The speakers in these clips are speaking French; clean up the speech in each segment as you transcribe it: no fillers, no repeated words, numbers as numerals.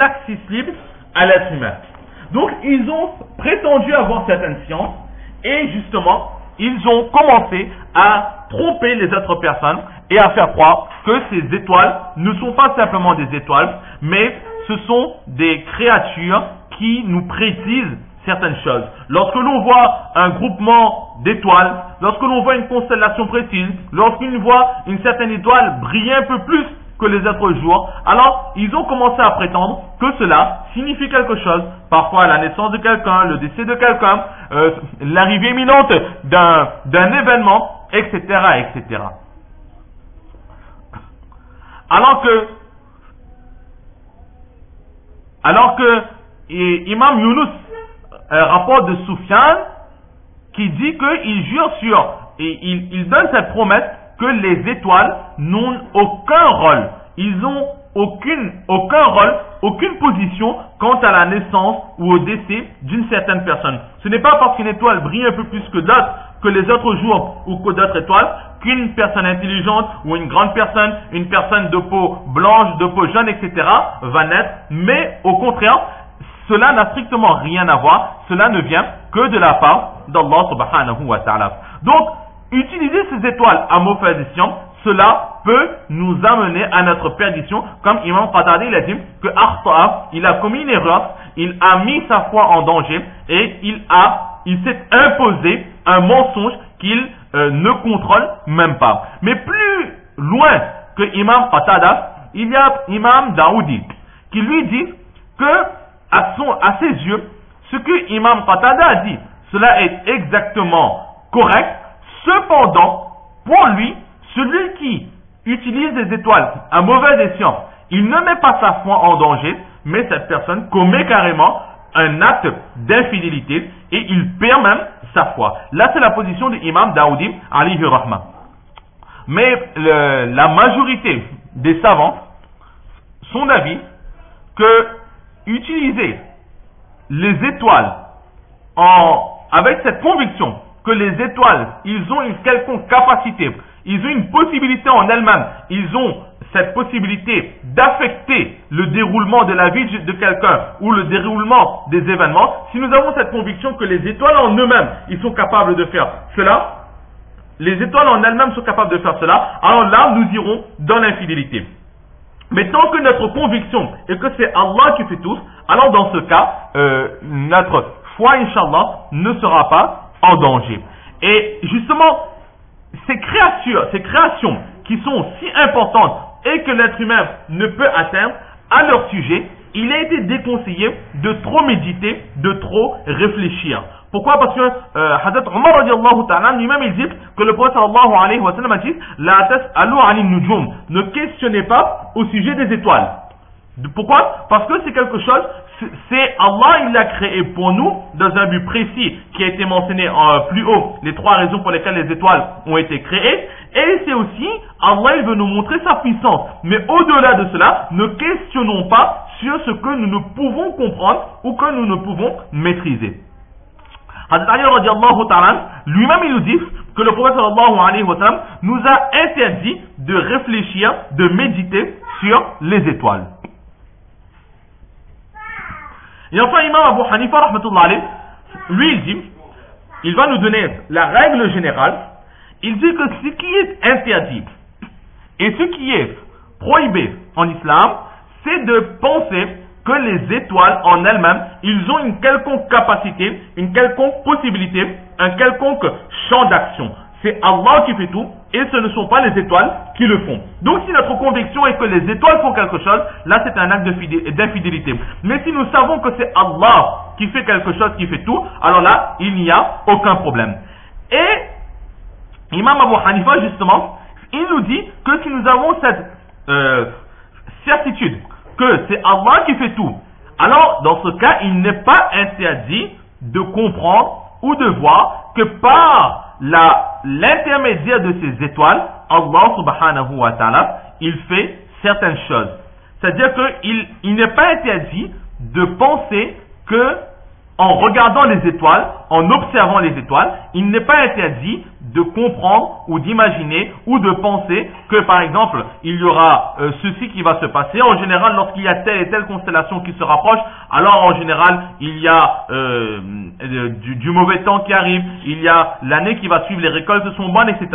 accessible à l'être humain. Donc ils ont prétendu avoir certaines sciences et justement ils ont commencé à tromper les autres personnes et à faire croire que ces étoiles ne sont pas simplement des étoiles, mais ce sont des créatures qui nous précisent certaines choses. Lorsque l'on voit un groupement d'étoiles, lorsque l'on voit une constellation précise, lorsqu'on voit une certaine étoile briller un peu plus que les autres jours, alors ils ont commencé à prétendre que cela signifie quelque chose. Parfois la naissance de quelqu'un, le décès de quelqu'un, l'arrivée imminente d'un événement, etc., etc. Alors que Imam Yunus rapporte de Soufiane qui dit qu'il jure sur, et il donne cette promesse que les étoiles n'ont aucun rôle. Ils ont aucun rôle, aucune position quant à la naissance ou au décès d'une certaine personne. Ce n'est pas parce qu'une étoile brille un peu plus que d'autres, que les autres jours ou que d'autres étoiles, qu'une personne intelligente ou une grande personne, une personne de peau blanche, de peau jaune, etc. va naître. Mais au contraire, cela n'a strictement rien à voir. Cela ne vient que de la part d'Allah subhanahu wa ta'ala. Donc, utiliser ces étoiles à mauvaise escient, cela peut nous amener à notre perdition, comme Imam Qatada il a dit que Akhta'a, il a commis une erreur, il a mis sa foi en danger et il s'est imposé un mensonge qu'il ne contrôle même pas. Mais plus loin que Imam Qatada, il y a Imam Daoudi qui lui dit que à ses yeux, ce que Imam Qatada a dit, cela est exactement correct. Cependant, pour lui, celui qui utilise des étoiles à mauvais escient, il ne met pas sa foi en danger, mais cette personne commet carrément un acte d'infidélité et il perd même sa foi. Là, c'est la position de l'imam Daoudi, alayhi rahma. Mais la majorité des savants sont d'avis que utiliser les étoiles avec cette conviction que les étoiles, ils ont une quelconque capacité, ils ont une possibilité en elles-mêmes, ils ont cette possibilité d'affecter le déroulement de la vie de quelqu'un ou le déroulement des événements. Si nous avons cette conviction que les étoiles en eux-mêmes, ils sont capables de faire cela, les étoiles en elles-mêmes sont capables de faire cela, alors là, nous irons dans l'infidélité. Mais tant que notre conviction est que c'est Allah qui fait tout, alors dans ce cas, notre foi, Inch'Allah, ne sera pas en danger. Et justement, ces créations qui sont si importantes et que l'être humain ne peut atteindre, à leur sujet, il a été déconseillé de trop méditer, de trop réfléchir. Pourquoi? Parce que Hazrat Omar radiallahu ta'ala lui-même il dit que le prophète sallallahu alayhi wa sallam a dit la tas'alu 'anil nujum, ne questionnez pas au sujet des étoiles. Pourquoi? Parce que c'est quelque chose, c'est Allah, il l'a créé pour nous dans un but précis qui a été mentionné plus haut, les trois raisons pour lesquelles les étoiles ont été créées, et c'est aussi Allah, il veut nous montrer sa puissance. Mais au-delà de cela, ne questionnons pas sur ce que nous ne pouvons comprendre ou que nous ne pouvons maîtriser. Hazrat Ali radiallahu ta'ala, lui-même il nous dit que le prophète sallallahu alayhi wa sallam nous a interdit de réfléchir, de méditer sur les étoiles. Et enfin, Imam Abu Hanifa, rahmatullah alayh, lui, il dit, il va nous donner la règle générale. Il dit que ce qui est interdit et ce qui est prohibé en islam, c'est de penser que les étoiles en elles-mêmes, ils ont une quelconque capacité, une quelconque possibilité, un quelconque champ d'action. C'est Allah qui fait tout et ce ne sont pas les étoiles qui le font. Donc si notre conviction est que les étoiles font quelque chose, là c'est un acte d'infidélité. Mais si nous savons que c'est Allah qui fait quelque chose, qui fait tout, alors là, il n'y a aucun problème. Et Imam Abu Hanifa, justement, il nous dit que si nous avons cette certitude que c'est Allah qui fait tout, alors dans ce cas, il n'est pas interdit de comprendre ou de voir que par l'intermédiaire de ces étoiles, Allah subhanahu wa ta'ala, il fait certaines choses. C'est-à-dire qu'il n'est pas interdit de penser que en regardant les étoiles, en observant les étoiles, il n'est pas interdit de comprendre ou d'imaginer ou de penser que par exemple il y aura ceci qui va se passer. En général, lorsqu'il y a telle et telle constellation qui se rapproche, alors en général il y a du mauvais temps qui arrive, il y a l'année qui va suivre, les récoltes sont bonnes, etc.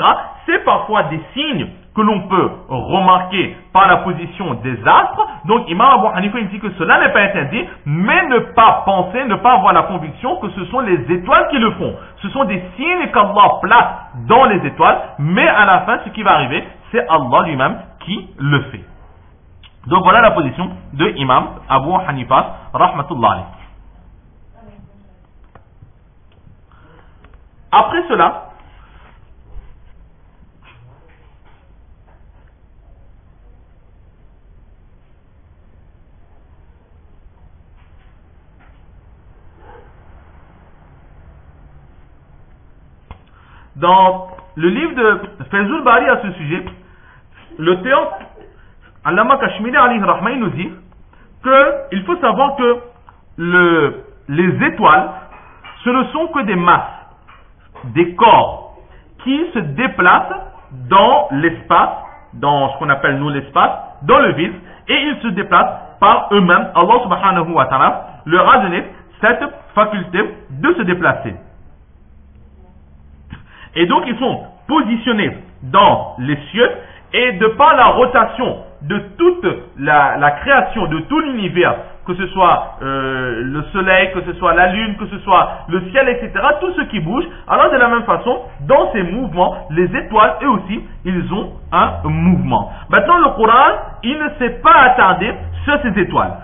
C'est parfois des signes que l'on peut remarquer par la position des astres. Donc Imam Abu Hanifa dit que cela n'est pas interdit, mais ne pas penser, ne pas avoir la conviction que ce sont les étoiles qui le font. Ce sont des signes qu'Allah place dans les étoiles, mais à la fin ce qui va arriver, c'est Allah lui-même qui le fait. Donc voilà la position de Imam Abu Hanifa rahmatullah alayhi. Après cela, dans le livre de Fayzul Bari à ce sujet, le théologue Allama Kashmiri alayhi rahma nous dit qu'il faut savoir que les étoiles, ce ne sont que des masses, des corps qui se déplacent dans l'espace, dans ce qu'on appelle nous l'espace, dans le vide, et ils se déplacent par eux-mêmes. Allah subhanahu wa ta'ala leur a donné cette faculté de se déplacer. Et donc ils sont positionnés dans les cieux, et de par la rotation de toute la création, de tout l'univers, que ce soit le soleil, que ce soit la lune, que ce soit le ciel, etc., tout ce qui bouge, alors de la même façon, dans ces mouvements, les étoiles, eux aussi, ils ont un mouvement. Maintenant, le Coran, il ne s'est pas attardé sur ces étoiles.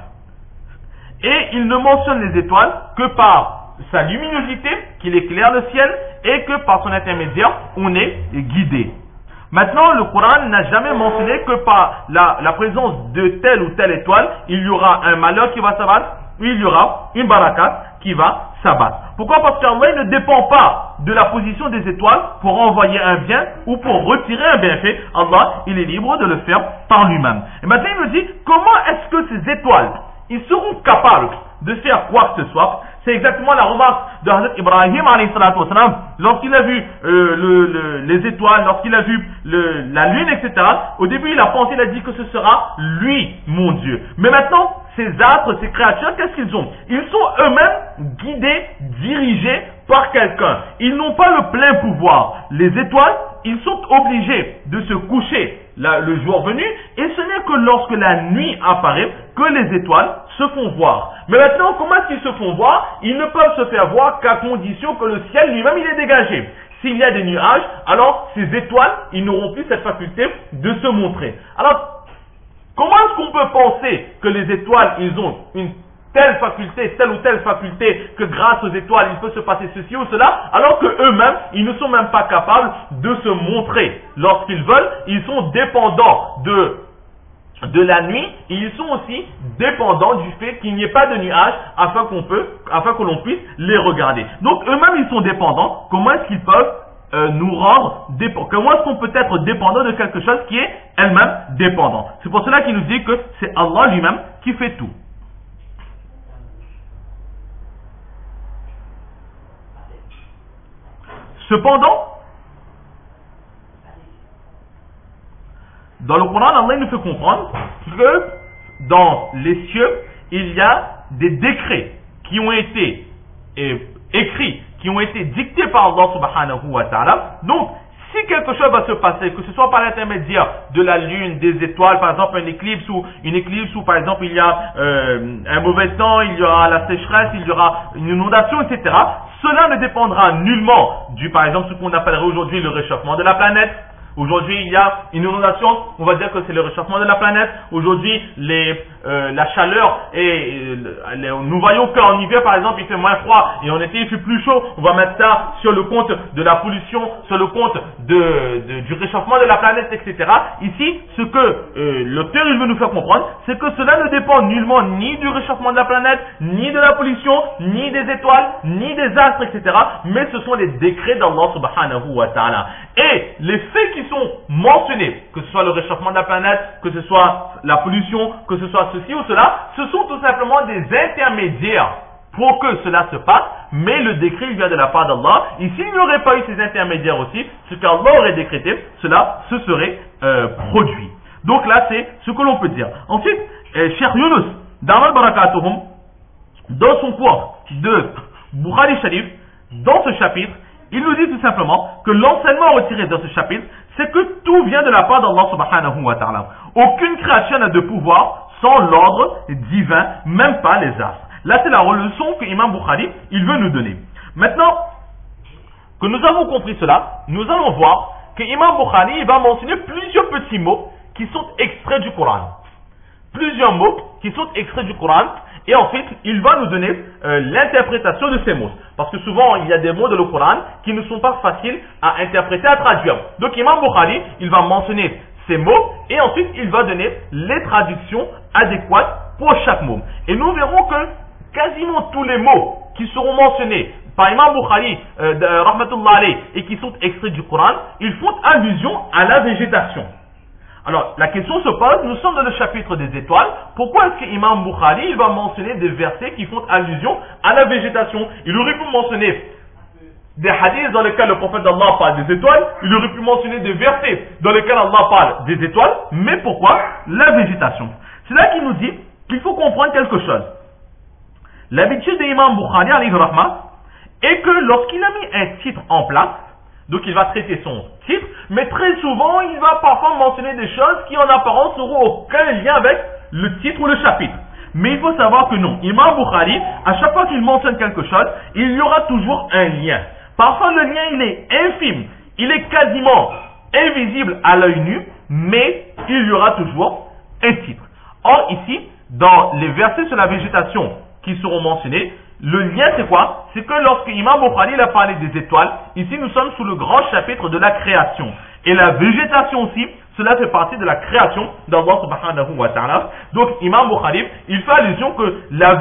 Et il ne mentionne les étoiles que par sa luminosité, qu'il éclaire le ciel, et que par son intermédiaire, on est guidé. Maintenant, le Coran n'a jamais mentionné que par la présence de telle ou telle étoile, il y aura un malheur qui va s'abattre, ou il y aura une barakat qui va s'abattre. Pourquoi? Parce qu'Allah ne dépend pas de la position des étoiles pour envoyer un bien ou pour retirer un bienfait. Allah, il est libre de le faire par lui-même. Et maintenant, il me dit, comment est-ce que ces étoiles, ils seront capables de faire quoi que ce soit? C'est exactement la remarque de Hazrat Ibrahim alayhi salatu wa salam, lorsqu'il a vu les étoiles, lorsqu'il a vu la lune, etc. Au début, il a pensé, il a dit que ce sera lui, mon Dieu. Mais maintenant, ces astres, ces créatures, qu'est-ce qu'ils ont? Ils sont eux-mêmes guidés, dirigés par quelqu'un. Ils n'ont pas le plein pouvoir. Les étoiles, ils sont obligés de se coucher le jour venu, et ce n'est que lorsque la nuit apparaît que les étoiles se font voir. Mais maintenant, comment est-ce qu'ils se font voir? Ils ne peuvent se faire voir qu'à condition que le ciel lui-même il est dégagé. S'il y a des nuages, alors ces étoiles, ils n'auront plus cette faculté de se montrer. Alors, comment est-ce qu'on peut penser que les étoiles, ils ont une telle faculté, telle ou telle faculté, que grâce aux étoiles, il peut se passer ceci ou cela, alors que eux-mêmes, ils ne sont même pas capables de se montrer. Lorsqu'ils veulent, ils sont dépendants de la nuit, et ils sont aussi dépendants du fait qu'il n'y ait pas de nuages afin que l'on puisse les regarder. Donc eux-mêmes, ils sont dépendants. Comment est-ce qu'ils peuvent nous rendre dépendants? Comment est-ce qu'on peut être dépendant de quelque chose qui est elle-même dépendant? C'est pour cela qu'il nous dit que c'est Allah lui-même qui fait tout. Cependant, dans le Coran, Allah nous fait comprendre que dans les cieux, il y a des décrets qui ont été écrits, qui ont été dictés par Allah subhanahu wa ta'ala. Donc, si quelque chose va se passer, que ce soit par l'intermédiaire de la lune, des étoiles, par exemple une éclipse ou par exemple il y a un mauvais temps, il y aura la sécheresse, il y aura une inondation, etc. Cela ne dépendra nullement par exemple, ce qu'on appellerait aujourd'hui le réchauffement de la planète. Aujourd'hui, il y a une inondation, on va dire que c'est le réchauffement de la planète. Aujourd'hui, la chaleur nous voyons qu'en hiver, par exemple, il fait moins froid et en été, il fait plus chaud. On va mettre ça sur le compte de la pollution, sur le compte du réchauffement de la planète, etc. Ici, ce que l'auteur veut nous faire comprendre, c'est que cela ne dépend nullement ni du réchauffement de la planète, ni de la pollution, ni des étoiles, ni des astres, etc. Mais ce sont les décrets d'Allah subhanahu wa ta'ala. Et les faits qui sont mentionnés, que ce soit le réchauffement de la planète, que ce soit la pollution, que ce soit ceci ou cela, ce sont tout simplement des intermédiaires pour que cela se passe, mais le décret vient de la part d'Allah. Et s'il n'y aurait pas eu ces intermédiaires aussi, ce qu'Allah aurait décrété, cela se serait produit. Donc là, c'est ce que l'on peut dire. Ensuite, Cheikh Yunus, Damal Barakatuhum, dans son cours de Bukhari Sharif, dans ce chapitre, il nous dit tout simplement que l'enseignement retiré dans ce chapitre, c'est que tout vient de la part d'Allah subhanahu wa ta'ala. Aucune création n'a de pouvoir sans l'ordre divin, même pas les astres. Là, c'est la leçon que Imam Bukhari, il veut nous donner. Maintenant que nous avons compris cela, nous allons voir que Imam Bukhari, il va mentionner plusieurs petits mots qui sont extraits du Coran. Plusieurs mots qui sont extraits du Coran. Et ensuite, il va nous donner l'interprétation de ces mots. Parce que souvent, il y a des mots dans le Coran qui ne sont pas faciles à interpréter, à traduire. Donc, Imam Bukhari, il va mentionner ces mots et ensuite, il va donner les traductions adéquates pour chaque mot. Et nous verrons que quasiment tous les mots qui seront mentionnés par Imam Bukhari, rahmatullah alayh, et qui sont extraits du Coran, ils font allusion à la végétation. Alors, la question se pose, nous sommes dans le chapitre des étoiles, pourquoi est-ce que Imam Bukhari, il va mentionner des versets qui font allusion à la végétation? Il aurait pu mentionner des hadiths dans lesquels le prophète d'Allah parle des étoiles, il aurait pu mentionner des versets dans lesquels Allah parle des étoiles, mais pourquoi la végétation? C'est là qu'il nous dit qu'il faut comprendre quelque chose. L'habitude d'Imam Bukhari, alayhi rahma, est que lorsqu'il a mis un titre en place, donc il va traiter son titre, mais très souvent il va parfois mentionner des choses qui en apparence n'auront aucun lien avec le titre ou le chapitre. Mais il faut savoir que non, Imam Bukhari, à chaque fois qu'il mentionne quelque chose, il y aura toujours un lien. Parfois le lien il est infime, il est quasiment invisible à l'œil nu, mais il y aura toujours un titre. Or ici, dans les versets sur la végétation qui seront mentionnés, le lien c'est quoi? C'est que lorsque Imam Bukhari a parlé des étoiles, ici nous sommes sous le grand chapitre de la création. Et la végétation aussi, cela fait partie de la création d'Allah subhanahu wa ta'ala. Donc Imam Bukhari, il fait allusion que la